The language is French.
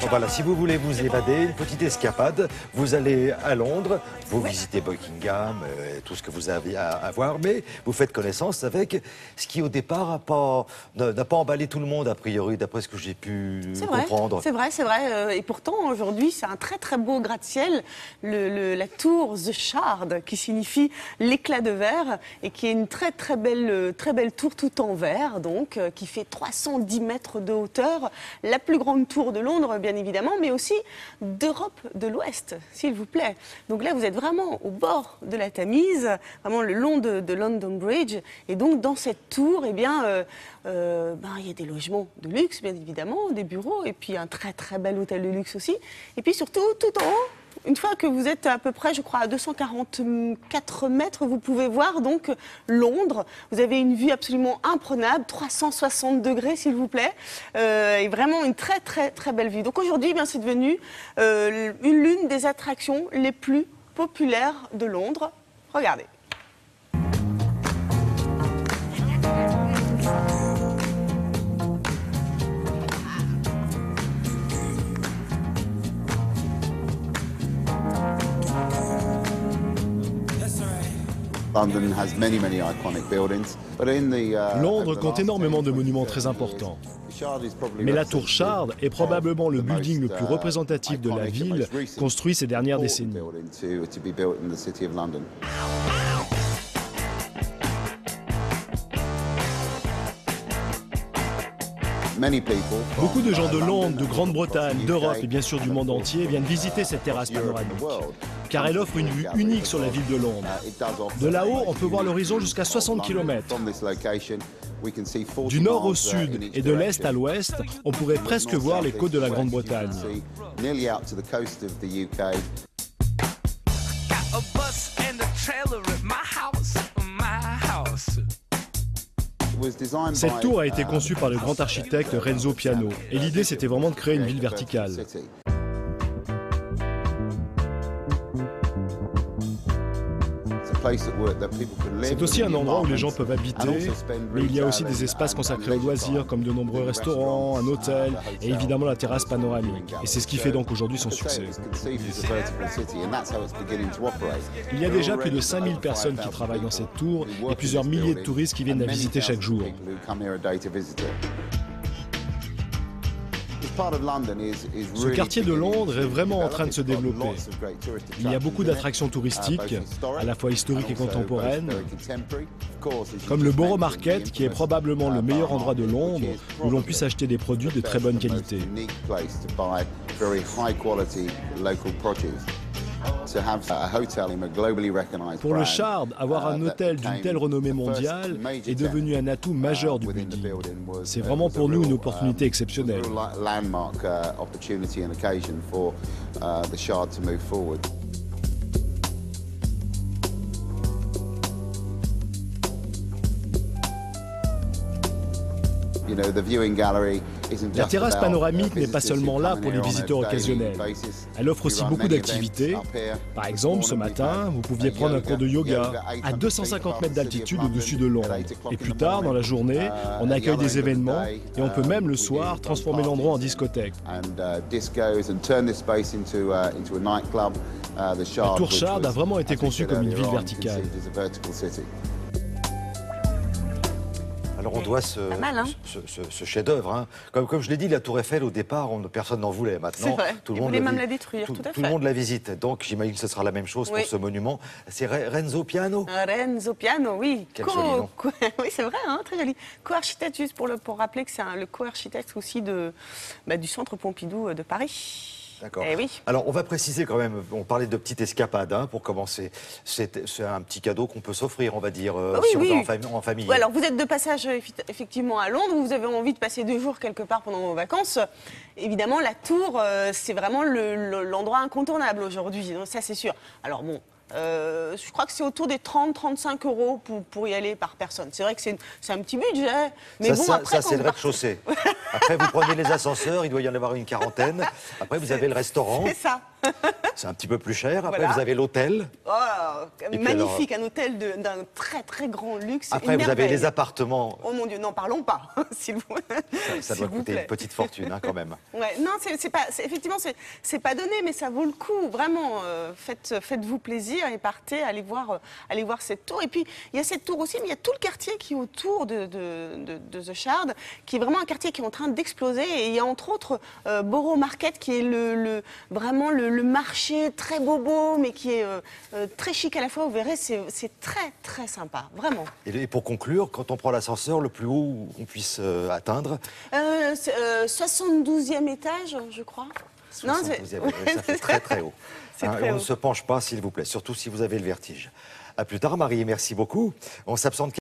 Voilà, si vous voulez vous évader, une petite escapade, vous allez à Londres, vous visitez Buckingham, tout ce que vous avez à voir, mais vous faites connaissance avec ce qui au départ n'a pas emballé tout le monde a priori, d'après ce que j'ai pu comprendre. C'est vrai. Et pourtant aujourd'hui c'est un très très beau gratte-ciel, la tour The Shard, qui signifie l'éclat de verre et qui est une très belle tour tout en verre, donc qui fait 310 mètres de hauteur, la plus grande tour de Londres bien évidemment, mais aussi d'Europe de l'Ouest, s'il vous plaît. Donc là, vous êtes vraiment au bord de la Tamise, vraiment le long de London Bridge. Et donc, dans cette tour, eh bien, il y a des logements de luxe, bien évidemment, des bureaux, et puis un très, très bel hôtel de luxe aussi. Et puis surtout, tout en haut, une fois que vous êtes à peu près, je crois, à 244 mètres, vous pouvez voir donc Londres. Vous avez une vue absolument imprenable, 360 degrés, s'il vous plaît. Et vraiment une très, très, très belle vue. Donc aujourd'hui, c'est devenu l'une des attractions les plus populaires de Londres. Regardez. Londres compte énormément de monuments très importants. Mais la tour Shard est probablement le building le plus représentatif de la ville, construit ces dernières décennies. Beaucoup de gens de Londres, de Grande-Bretagne, d'Europe et bien sûr du monde entier viennent visiter cette terrasse panoramique, car elle offre une vue unique sur la ville de Londres. De là-haut, on peut voir l'horizon jusqu'à 60 km. Du nord au sud et de l'est à l'ouest, on pourrait presque voir les côtes de la Grande-Bretagne. Cette tour a été conçue par le grand architecte Renzo Piano, et l'idée c'était vraiment de créer une ville verticale. C'est aussi un endroit où les gens peuvent habiter, mais il y a aussi des espaces consacrés aux loisirs, comme de nombreux restaurants, un hôtel et évidemment la terrasse panoramique. Et c'est ce qui fait donc aujourd'hui son succès. Il y a déjà plus de 5000 personnes qui travaillent dans cette tour et plusieurs milliers de touristes qui viennent la visiter chaque jour. Ce quartier de Londres est vraiment en train de se développer. Il y a beaucoup d'attractions touristiques, à la fois historiques et contemporaines, comme le Borough Market, qui est probablement le meilleur endroit de Londres où l'on puisse acheter des produits de très bonne qualité. Pour le Shard, avoir un hôtel d'une telle renommée mondiale est devenu un atout majeur du building. C'est vraiment pour nous une opportunité exceptionnelle. La terrasse panoramique n'est pas seulement là pour les visiteurs occasionnels. Elle offre aussi beaucoup d'activités. Par exemple, ce matin, vous pouviez prendre un cours de yoga à 250 mètres d'altitude au-dessus de Londres. Et plus tard, dans la journée, on accueille des événements et on peut même le soir transformer l'endroit en discothèque. La tour Shard a vraiment été conçue comme une ville verticale. Alors on doit ce chef-d'œuvre. Comme je l'ai dit, la Tour Eiffel, au départ, personne n'en voulait. Maintenant, tout le monde même la détruire, tout à fait. Tout le monde la visite. Donc j'imagine que ce sera la même chose pour ce monument. C'est Renzo Piano. Renzo Piano, oui. Quel joli nom. Oui, c'est vrai, très joli. Co-architecte, juste pour rappeler que c'est le co-architecte aussi du Centre Pompidou de Paris. D'accord. Eh oui. Alors, on va préciser quand même, on parlait de petite escapade pour commencer. C'est un petit cadeau qu'on peut s'offrir, on va dire, si on va en famille. Alors, vous êtes de passage effectivement à Londres, vous avez envie de passer 2 jours quelque part pendant vos vacances. Évidemment, la tour, c'est vraiment l'endroit incontournable aujourd'hui, ça c'est sûr. Alors bon, je crois que c'est autour des 30-35 € pour y aller par personne. C'est vrai que c'est un petit budget. Mais après, c'est le rez-de-chaussée. Après, vous prenez les ascenseurs, il doit y en avoir une quarantaine. Après, vous avez le restaurant. C'est ça. C'est un petit peu plus cher. Après, Voilà. vous avez l'hôtel. Oh, magnifique, un hôtel d'un très très grand luxe. Après, une vous avez merveille. les appartements. Oh mon Dieu, n'en parlons pas, s'il vous Ça s'il doit vous coûter plaît. une petite fortune, hein, quand même. Ouais, non, effectivement, c'est pas donné, mais ça vaut le coup. Vraiment, faites-vous plaisir et partez, allez voir cette tour. Et puis, il y a cette tour aussi, mais il y a tout le quartier qui est autour de The Shard, qui est vraiment un quartier qui est en train d'exploser. Et il y a entre autres Borough Market, qui est vraiment le marché très bobo, mais qui est très chic à la fois. Vous verrez, c'est très, très sympa, vraiment. Et pour conclure, quand on prend l'ascenseur, le plus haut où on puisse atteindre. 72e étage, je crois. 72e, oui, ça fait très très haut. C'est Hein, très on haut. ne se penche pas, s'il vous plaît, surtout si vous avez le vertige. À plus tard, Marie, merci beaucoup. On s'absente.